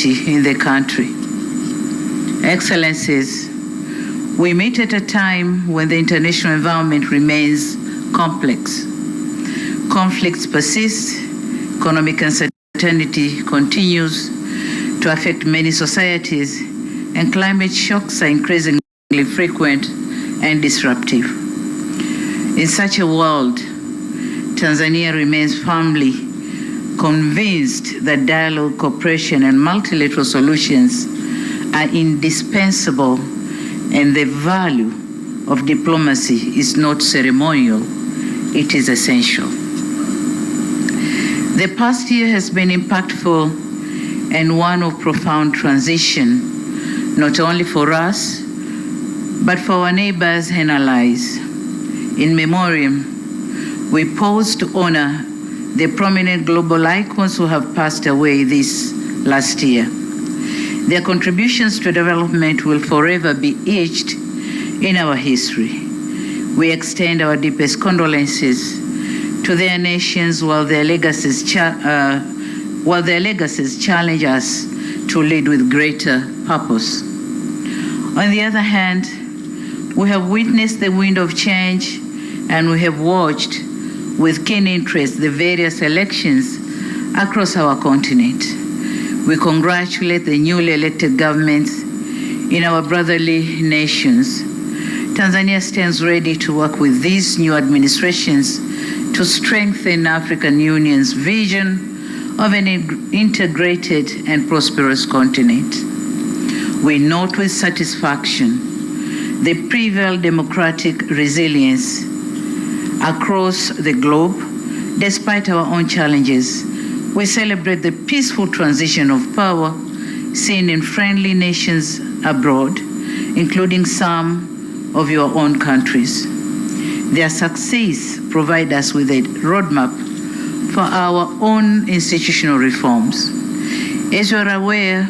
security in the country. Excellencies, we meet at a time when the international environment remains complex. Conflicts persist, economic uncertainty continues to affect many societies, and climate shocks are increasingly frequent and disruptive. In such a world, Tanzania remains firmly convinced that dialogue, cooperation, and multilateral solutions are indispensable, and the value of diplomacy is not ceremonial, it is essential. The past year has been impactful and one of profound transition, not only for us, but for our neighbors and allies. In memoriam, we pause to honor the prominent global icons who have passed away this last year. Their contributions to development will forever be etched in our history. We extend our deepest condolences to their nations while their legacies challenge us to lead with greater purpose. On the other hand, we have witnessed the wind of change, and we have watched with keen interest the various elections across our continent. We congratulate the newly elected governments in our brotherly nations. Tanzania stands ready to work with these new administrations to strengthen African Union's vision of an integrated and prosperous continent. We note with satisfaction the prevailed democratic resilience across the globe. Despite our own challenges, we celebrate the peaceful transition of power seen in friendly nations abroad, including some of your own countries. Their success provides us with a roadmap for our own institutional reforms. As you are aware,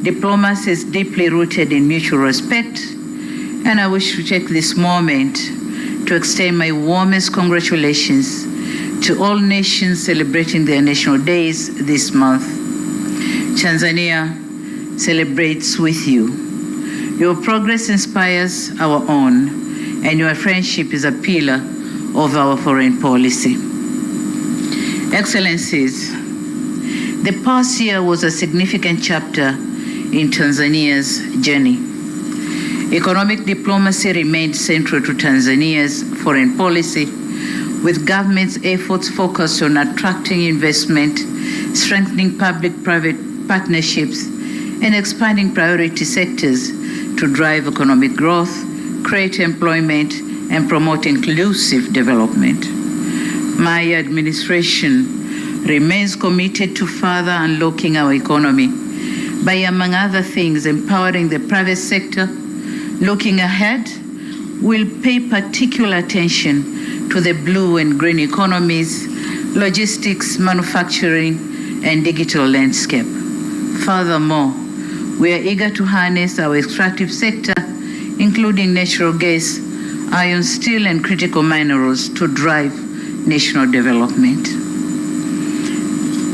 diplomacy is deeply rooted in mutual respect, and I wish to take this moment to extend my warmest congratulations to all nations celebrating their national days this month. Tanzania celebrates with you. Your progress inspires our own, and your friendship is a pillar of our foreign policy. Excellencies, the past year was a significant chapter in Tanzania's journey. Economic diplomacy remained central to Tanzania's foreign policy, with government's efforts focused on attracting investment, strengthening public-private partnerships, and expanding priority sectors to drive economic growth, create employment, and promote inclusive development. My administration remains committed to further unlocking our economy by, among other things, empowering the private sector. Looking ahead, we'll pay particular attention to the blue and green economies, logistics, manufacturing, and digital landscape. Furthermore, we are eager to harness our extractive sector, including natural gas, iron, steel, and critical minerals to drive national development.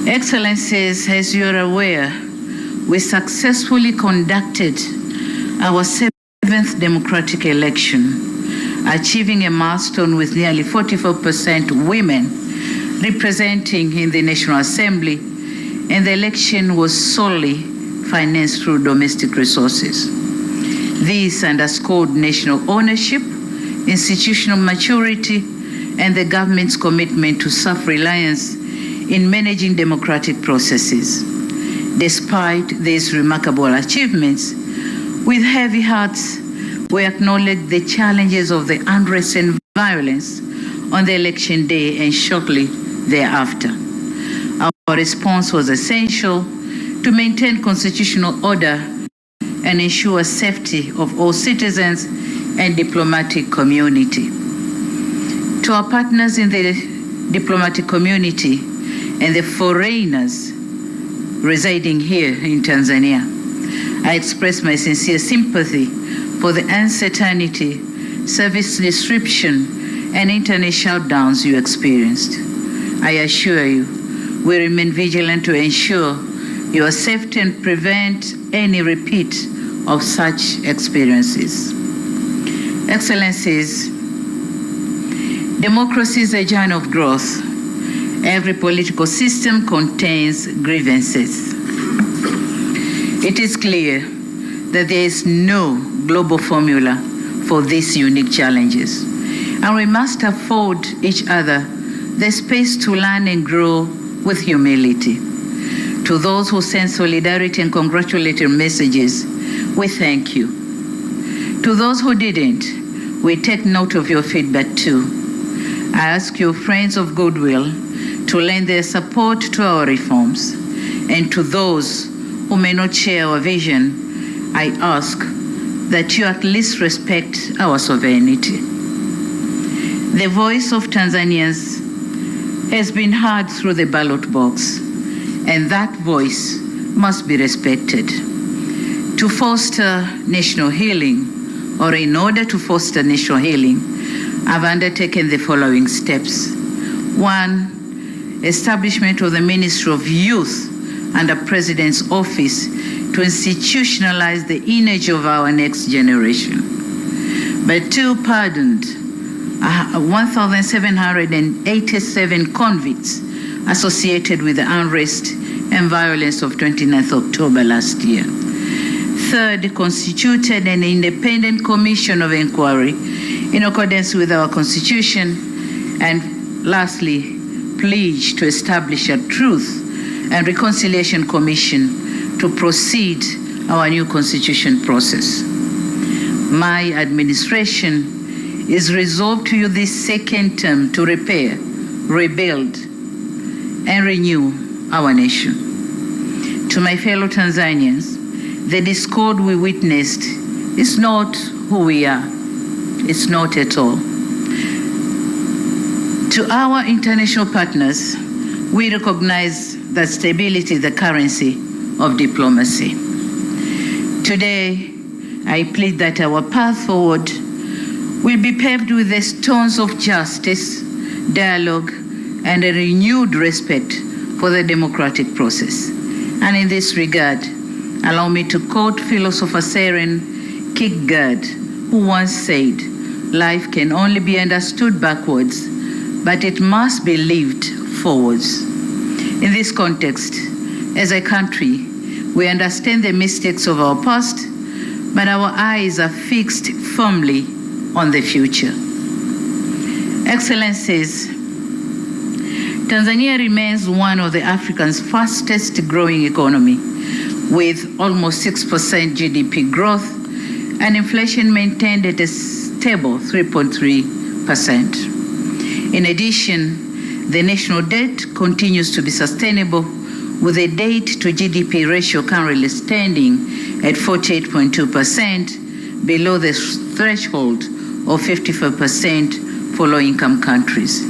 Excellencies, as you are aware, we successfully conducted our 7th democratic election, achieving a milestone with nearly 44% women representing in the National Assembly, and the election was solely financed through domestic resources. This underscored national ownership, institutional maturity, and the government's commitment to self-reliance in managing democratic processes. Despite these remarkable achievements, with heavy hearts, we acknowledge the challenges of the unrest and violence on the election day and shortly thereafter. Our response was essential to maintain constitutional order and ensure safety of all citizens and diplomatic community. To our partners in the diplomatic community and the foreigners residing here in Tanzania, I express my sincere sympathy for the uncertainty, service disruption, and internet shutdowns you experienced. I assure you, we remain vigilant to ensure your safety and prevent any repeat of such experiences. Excellencies, democracy is a journey of growth. Every political system contains grievances. It is clear that there is no global formula for these unique challenges, and we must afford each other the space to learn and grow with humility. To those who send solidarity and congratulatory messages, we thank you. To those who didn't, we take note of your feedback too. I ask you, friends of goodwill, to lend their support to our reforms. And to those who may not share our vision, I ask that you at least respect our sovereignty. The voice of Tanzanians has been heard through the ballot box, and that voice must be respected. To foster national healing, or in order to foster national healing, I've undertaken the following steps. 1, establishment of the Ministry of Youth under President's Office to institutionalize the image of our next generation. But 2, pardoned 1,787 convicts associated with the unrest and violence of 29th October last year. 3, constituted an independent commission of inquiry in accordance with our Constitution. And lastly, pledged to establish a Truth and Reconciliation Commission to proceed our new constitution process. My administration is resolved to use this second term to repair, rebuild, and renew our nation. To my fellow Tanzanians, the discord we witnessed is not who we are. It's not at all. To our international partners, we recognize that stability is the currency of diplomacy. Today, I plead that our path forward will be paved with the stones of justice, dialogue, and a renewed respect for the democratic process. And in this regard, allow me to quote philosopher Søren Kierkegaard, who once said, "Life can only be understood backwards, but it must be lived forwards." In this context, as a country, we understand the mistakes of our past, but our eyes are fixed firmly on the future. Excellencies, Tanzania remains one of the Africa's fastest growing economy, with almost 6% GDP growth and inflation maintained at a stable 3.3%. In addition, the national debt continues to be sustainable, with a debt to GDP ratio currently standing at 48.2%, below the threshold of 55% for low-income countries.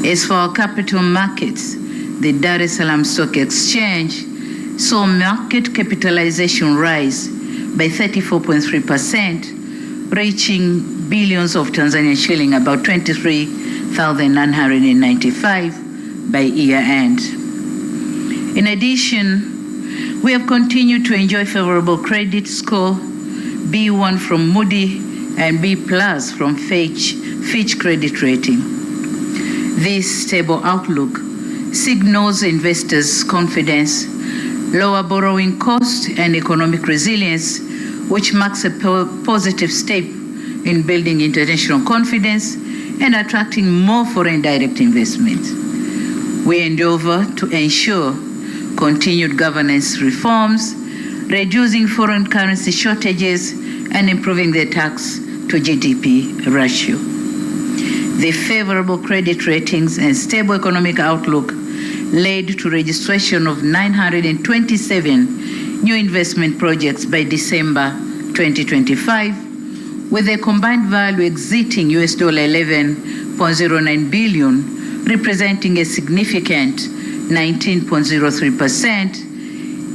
As for our capital markets, the Dar es Salaam Stock Exchange saw market capitalization rise by 34.3%, reaching billions of Tanzanian shilling, about 23,995 by year end. In addition, we have continued to enjoy favorable credit score, B1 from Moody and B+ from Fitch credit rating. This stable outlook signals investors' confidence, lower borrowing costs, and economic resilience, which marks a positive step in building international confidence and attracting more foreign direct investment. We endeavor to ensure continued governance reforms, reducing foreign currency shortages, and improving the tax to GDP ratio. The favorable credit ratings and stable economic outlook led to registration of 927 new investment projects by December 2025, with a combined value exceeding $11.09 billion, representing a significant 19.03%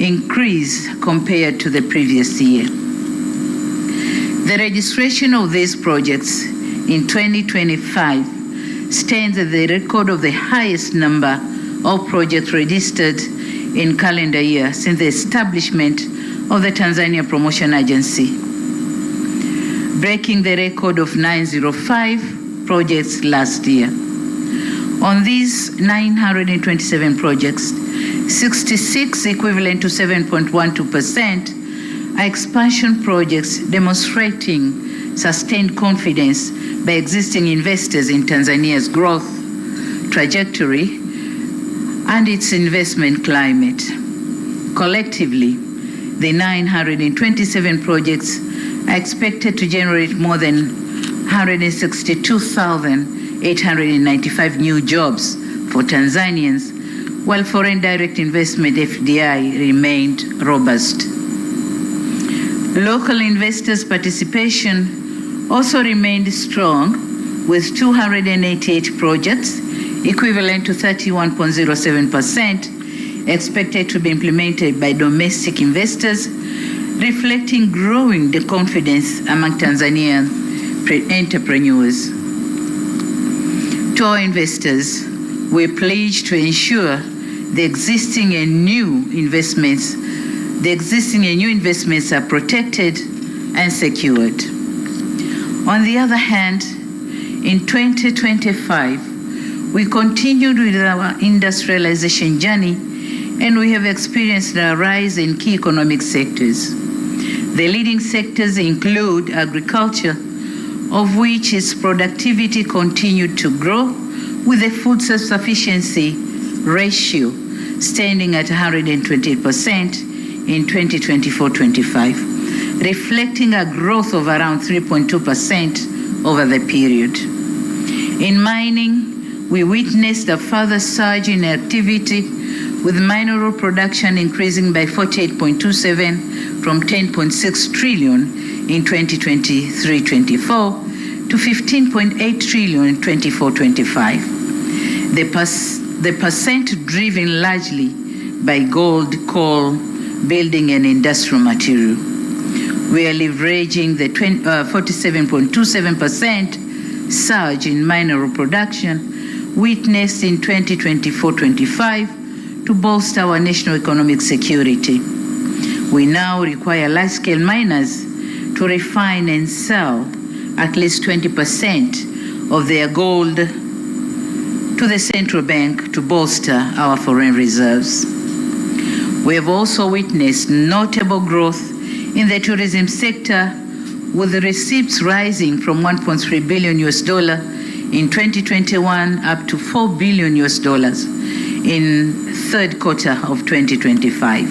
increase compared to the previous year. The registration of these projects in 2025 stands at the record of the highest number of projects registered in calendar year since the establishment of the Tanzania Promotion Agency, breaking the record of 905 projects last year. On these 927 projects, 66, equivalent to 7.12%, are expansion projects demonstrating sustained confidence by existing investors in Tanzania's growth trajectory and its investment climate. Collectively, the 927 projects are expected to generate more than 162,895 new jobs for Tanzanians, while foreign direct investment (FDI) remained robust. Local investors' participation also remained strong, with 288 projects, equivalent to 31.07%, expected to be implemented by domestic investors, reflecting growing confidence among Tanzanian entrepreneurs. To our investors, we pledge to ensure the existing and new investments are protected and secured. On the other hand, in 2025, we continued with our industrialization journey, and we have experienced a rise in key economic sectors. The leading sectors include agriculture, of which its productivity continued to grow, with a food self-sufficiency ratio standing at 128% in 2024-25, reflecting a growth of around 3.2% over the period. In mining, we witnessed a further surge in activity, with mineral production increasing by 48.27 from 10.6 trillion in 2023-24 to 15.8 trillion in 24-25. The percent driven largely by gold, coal, building and industrial material. We are leveraging the 47.27% surge in mineral production witnessed in 2024-25 to bolster our national economic security. We now require large-scale miners to refine and sell at least 20% of their gold to the central bank to bolster our foreign reserves. We have also witnessed notable growth in the tourism sector, with the receipts rising from $1.3 billion in 2021 up to $4 billion in third quarter of 2025.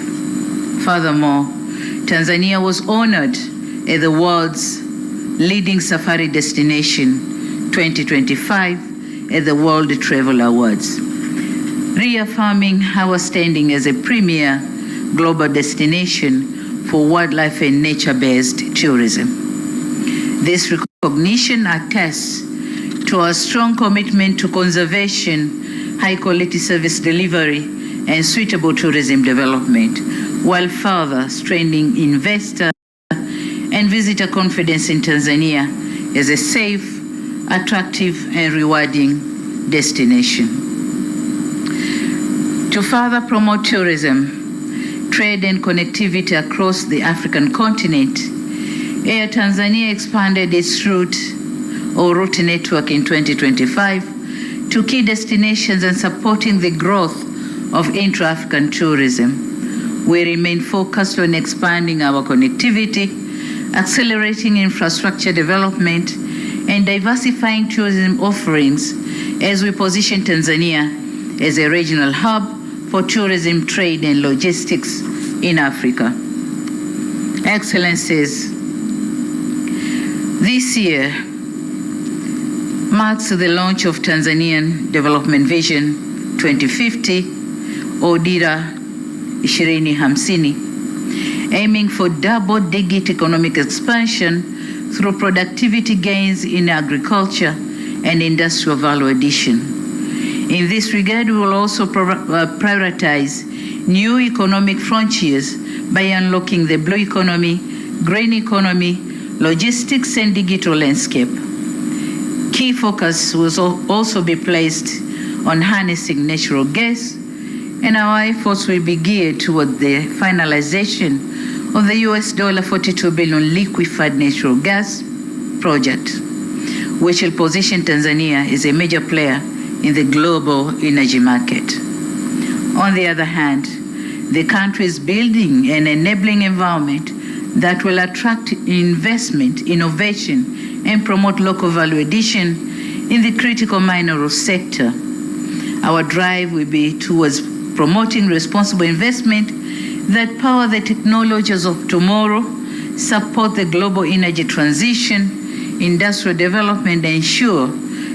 Furthermore, Tanzania was honored as the world's leading safari destination 2025 at the World Travel Awards, reaffirming our standing as a premier global destination for wildlife and nature-based tourism. This recognition attests to our strong commitment to conservation, high-quality service delivery, and suitable tourism development, while further strengthening investor and visitor confidence in Tanzania as a safe, attractive, and rewarding destination. To further promote tourism, trade, and connectivity across the African continent, Air Tanzania expanded its route network in 2025 to key destinations and supporting the growth of intra-African tourism. We remain focused on expanding our connectivity, accelerating infrastructure development, and diversifying tourism offerings as we position Tanzania as a regional hub for tourism, trade, and logistics in Africa. Excellencies, this year marks the launch of Tanzanian Development Vision 2050, or Dira 2050, aiming for double-digit economic expansion through productivity gains in agriculture and industrial value addition. In this regard, we will also prioritize new economic frontiers by unlocking the blue economy, green economy, logistics, and digital landscape. Key focus will also be placed on harnessing natural gas, and our efforts will be geared toward the finalization of the $42 billion liquefied natural gas project, which will position Tanzania as a major player in the global energy market. On the other hand, the country is building an enabling environment that will attract investment, innovation, and promote local value addition in the critical mineral sector. Our drive will be towards promoting responsible investment that power the technologies of tomorrow, support the global energy transition, industrial development, and ensure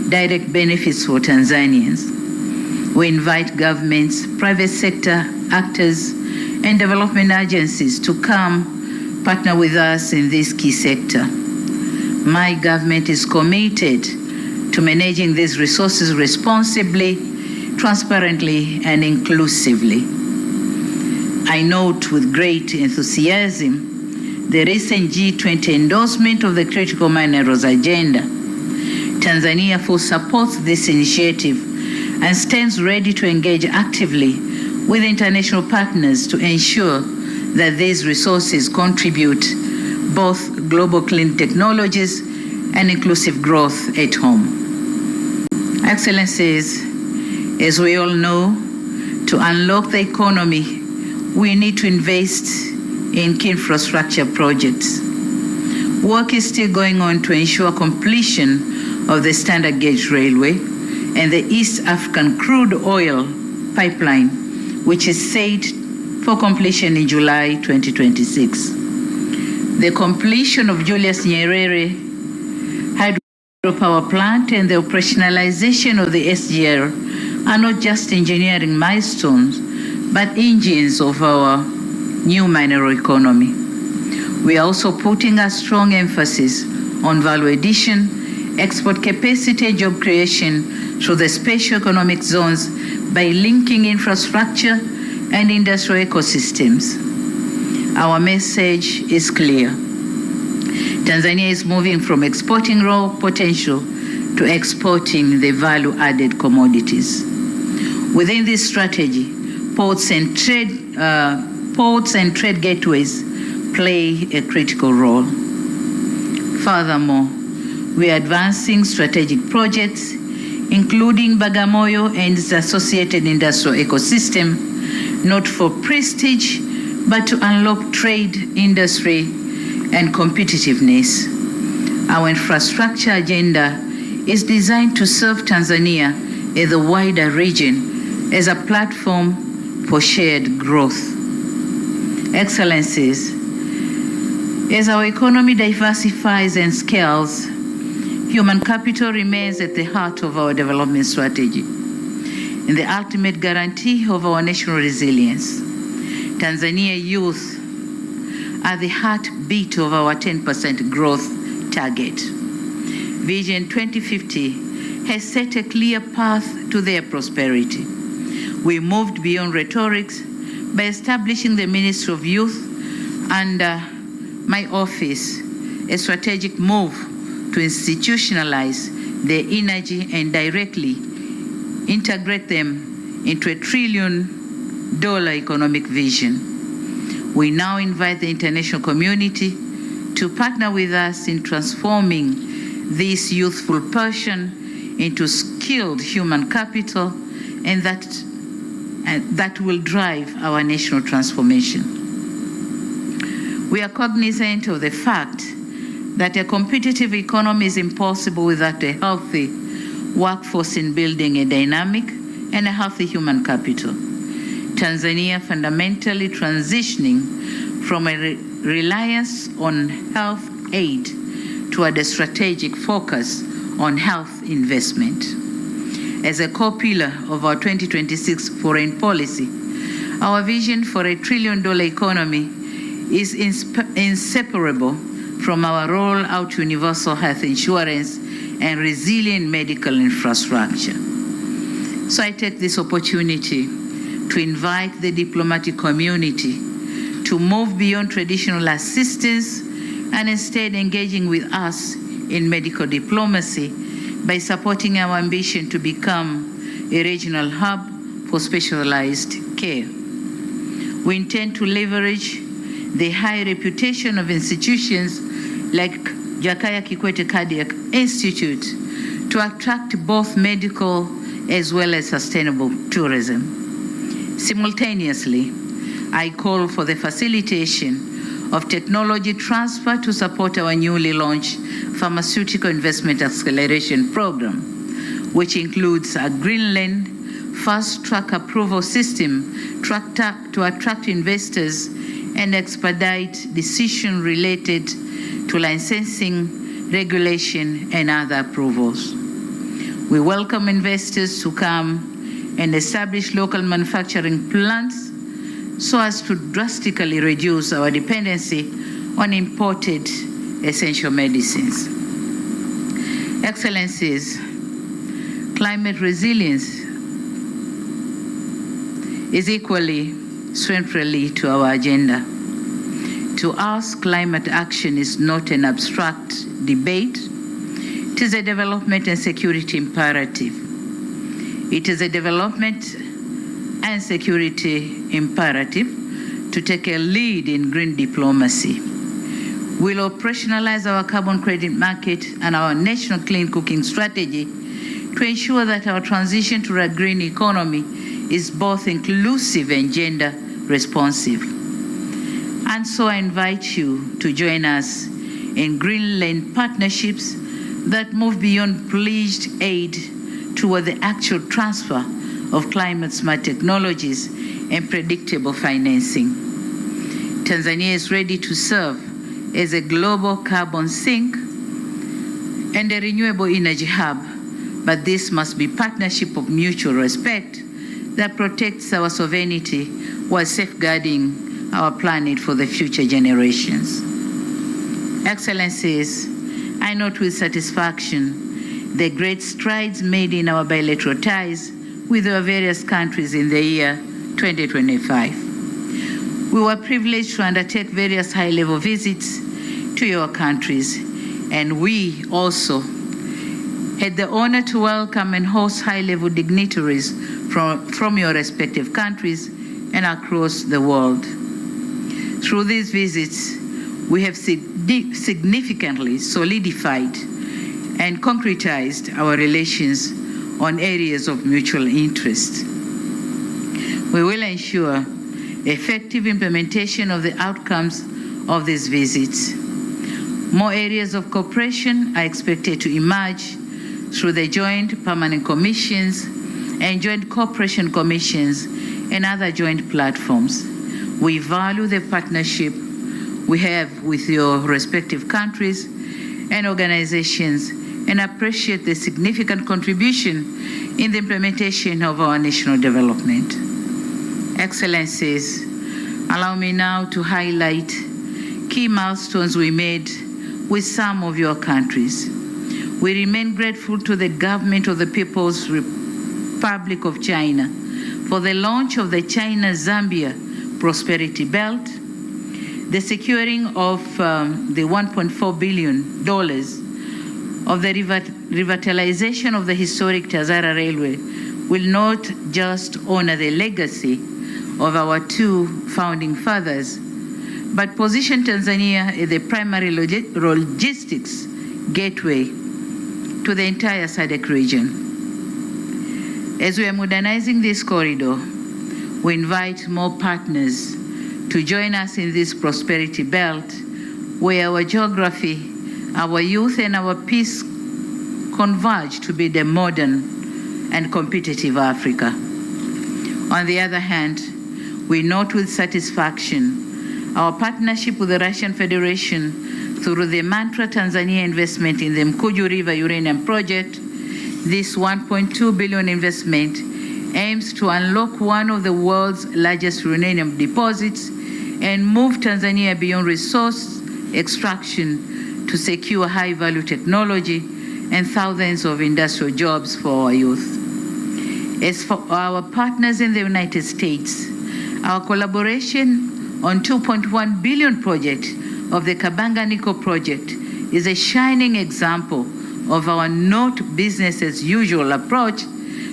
direct benefits for Tanzanians. We invite governments, private sector actors, and development agencies to come partner with us in this key sector. My government is committed to managing these resources responsibly, transparently, and inclusively. I note with great enthusiasm the recent G20 endorsement of the critical minerals agenda. Tanzania fully supports this initiative and stands ready to engage actively with international partners to ensure that these resources contribute both global clean technologies and inclusive growth at home. Excellencies, as we all know, to unlock the economy, we need to invest in key infrastructure projects. Work is still going on to ensure completion of the standard gauge railway and the East African crude oil pipeline, which is set for completion in July 2026. The completion of Julius Nyerere hydropower plant and the operationalization of the SGR are not just engineering milestones, but engines of our new mineral economy. We are also putting a strong emphasis on value addition, export capacity, and job creation through the special economic zones by linking infrastructure and industrial ecosystems. Our message is clear. Tanzania is moving from exporting raw potential to exporting the value-added commodities. Within this strategy, ports and trade gateways play a critical role. Furthermore, we are advancing strategic projects, including Bagamoyo and its associated industrial ecosystem, not for prestige, but to unlock trade, industry, and competitiveness. Our infrastructure agenda is designed to serve Tanzania and the wider region as a platform for shared growth. Excellencies, as our economy diversifies and scales, human capital remains at the heart of our development strategy and the ultimate guarantee of our national resilience. Tanzania youth are the heartbeat of our 10% growth target. Vision 2050 has set a clear path to their prosperity. We moved beyond rhetorics by establishing the Ministry of Youth under my office, a strategic move to institutionalize their energy and directly integrate them into a $1 trillion economic vision. We now invite the international community to partner with us in transforming this youthful passion into skilled human capital, and that will drive our national transformation. We are cognizant of the fact that a competitive economy is impossible without a healthy workforce in building a dynamic and a healthy human capital. Tanzania fundamentally transitioning from a reliance on health aid toward a strategic focus on health investment. As a core pillar of our 2026 foreign policy, our vision for a $1 trillion economy is inseparable from our rollout to universal health insurance and resilient medical infrastructure. So I take this opportunity to invite the diplomatic community to move beyond traditional assistance and instead engaging with us in medical diplomacy by supporting our ambition to become a regional hub for specialized care. We intend to leverage the high reputation of institutions like Jakaya Kikwete Cardiac Institute to attract both medical as well as sustainable tourism. Simultaneously, I call for the facilitation of technology transfer to support our newly launched Pharmaceutical Investment Acceleration Program, which includes a Green Lane fast-track approval system to attract investors and expedite decisions related to licensing, regulation, and other approvals. We welcome investors to come and establish local manufacturing plants so as to drastically reduce our dependency on imported essential medicines. Excellencies, climate resilience is equally centrally to our agenda. To us, climate action is not an abstract debate. It is a development and security imperative. It is a development and security imperative to take a lead in green diplomacy. We'll operationalize our carbon credit market and our national clean cooking strategy to ensure that our transition to a green economy is both inclusive and gender responsive. And so I invite you to join us in Green Lane partnerships that move beyond pledged aid toward the actual transfer of climate-smart technologies and predictable financing. Tanzania is ready to serve as a global carbon sink and a renewable energy hub, but this must be a partnership of mutual respect that protects our sovereignty while safeguarding our planet for the future generations. Excellencies, I note with satisfaction the great strides made in our bilateral ties with our various countries in the year 2025. We were privileged to undertake various high-level visits to your countries, and we also had the honor to welcome and host high-level dignitaries from your respective countries and across the world. Through these visits, we have significantly solidified and concretized our relations on areas of mutual interest. We will ensure effective implementation of the outcomes of these visits. More areas of cooperation are expected to emerge through the joint permanent commissions and joint cooperation commissions and other joint platforms. We value the partnership we have with your respective countries and organizations and appreciate the significant contribution in the implementation of our national development. Excellencies, allow me now to highlight key milestones we made with some of your countries. We remain grateful to the government of the People's Republic of China for the launch of the China-Zambia Prosperity Belt, the securing of the $1.4 billion of the revitalization of the historic Tazama Railway will not just honor the legacy of our two founding fathers, but position Tanzania as the primary logistics gateway to the entire SADC region. As we are modernizing this corridor, we invite more partners to join us in this prosperity belt where our geography, our youth, and our peace converge to be the modern and competitive Africa. On the other hand, we note with satisfaction our partnership with the Russian Federation through the Mantra Tanzania investment in the Mkubwa River uranium project. This $1.2 billion investment aims to unlock one of the world's largest uranium deposits and move Tanzania beyond resource extraction to secure high-value technology and thousands of industrial jobs for our youth. As for our partners in the United States, our collaboration on $2.1 billion project of the Kabanga Nickel project is a shining example of our not business as usual approach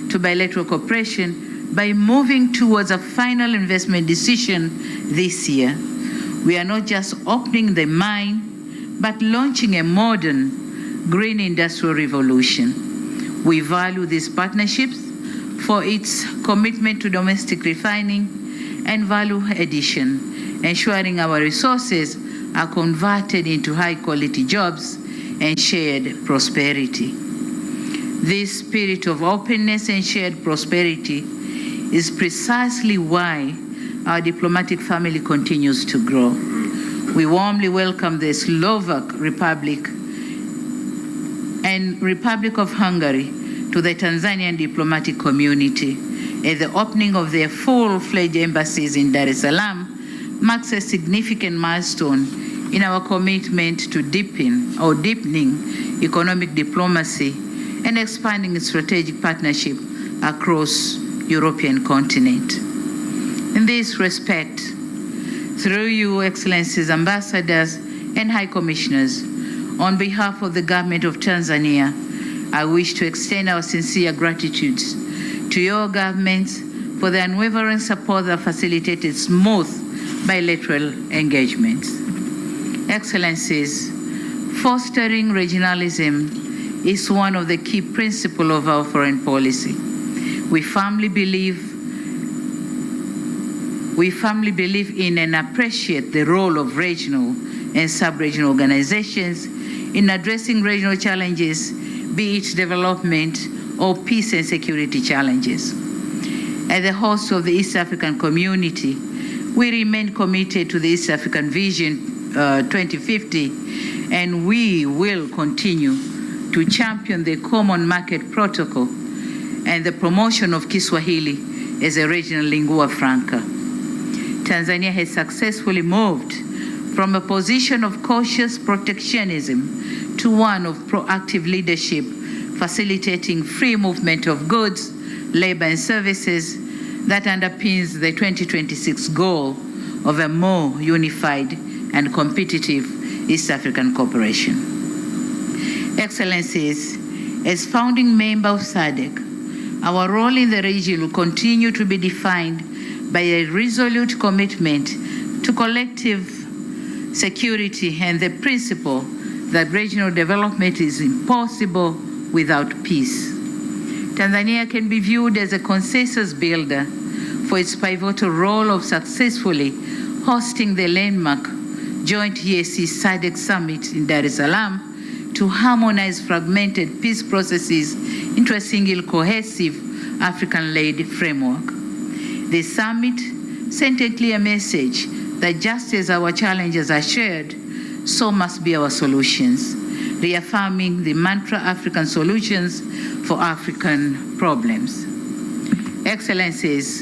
to bilateral cooperation by moving towards a final investment decision this year, we are not just opening the mine, but launching a modern green industrial revolution. We value these partnerships for its commitment to domestic refining and value addition, ensuring our resources are converted into high-quality jobs and shared prosperity. This spirit of openness and shared prosperity is precisely why our diplomatic family continues to grow. We warmly welcome the Slovak Republic and Republic of Hungary to the Tanzanian diplomatic community, as the opening of their full-fledged embassies in Dar es Salaam marks a significant milestone in our commitment to deepening economic diplomacy and expanding strategic partnership across European continent. In this respect, through you, Excellencies, ambassadors, and high commissioners, on behalf of the government of Tanzania, I wish to extend our sincere gratitude to your governments for the unwavering support that facilitated smooth bilateral engagements. Excellencies, fostering regionalism is one of the key principles of our foreign policy. We firmly believe in and appreciate the role of regional and sub-regional organizations in addressing regional challenges, be it development or peace and security challenges. As the host of the East African community, we remain committed to the East African Vision 2050, and we will continue to champion the Common Market Protocol and the promotion of Kiswahili as a regional lingua franca. Tanzania has successfully moved from a position of cautious protectionism to one of proactive leadership, facilitating free movement of goods, labor, and services that underpins the 2026 goal of a more unified and competitive East African cooperation. Excellencies, as founding member of SADC, our role in the region will continue to be defined by a resolute commitment to collective security and the principle that regional development is impossible without peace. Tanzania can be viewed as a consensus builder for its pivotal role of successfully hosting the landmark joint EAC SADC summit in Dar es Salaam to harmonize fragmented peace processes into a single cohesive African-led framework. This summit sent a clear message that just as our challenges are shared, so must be our solutions, reaffirming the mantra African solutions for African problems. Excellencies,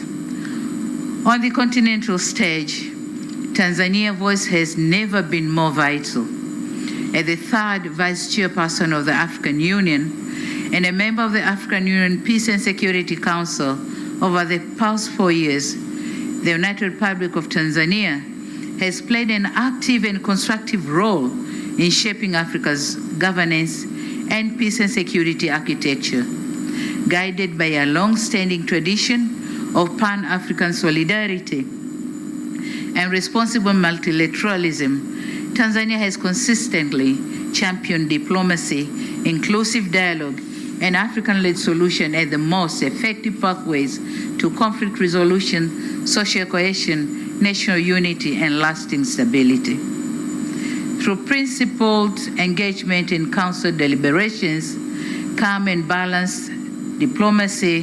on the continental stage, Tanzania's voice has never been more vital. As the third vice chairperson of the African Union and a member of the African Union Peace and Security Council over the past 4 years, the United Republic of Tanzania has played an active and constructive role in shaping Africa's governance and peace and security architecture. Guided by a long-standing tradition of Pan-African solidarity and responsible multilateralism, Tanzania has consistently championed diplomacy, inclusive dialogue, and African-led solution as the most effective pathways to conflict resolution, social cohesion, national unity, and lasting stability. Through principled engagement in council deliberations, calm and balanced diplomacy,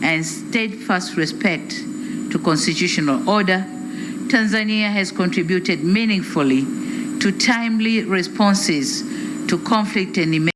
and steadfast respect to constitutional order, Tanzania has contributed meaningfully to timely responses to conflict and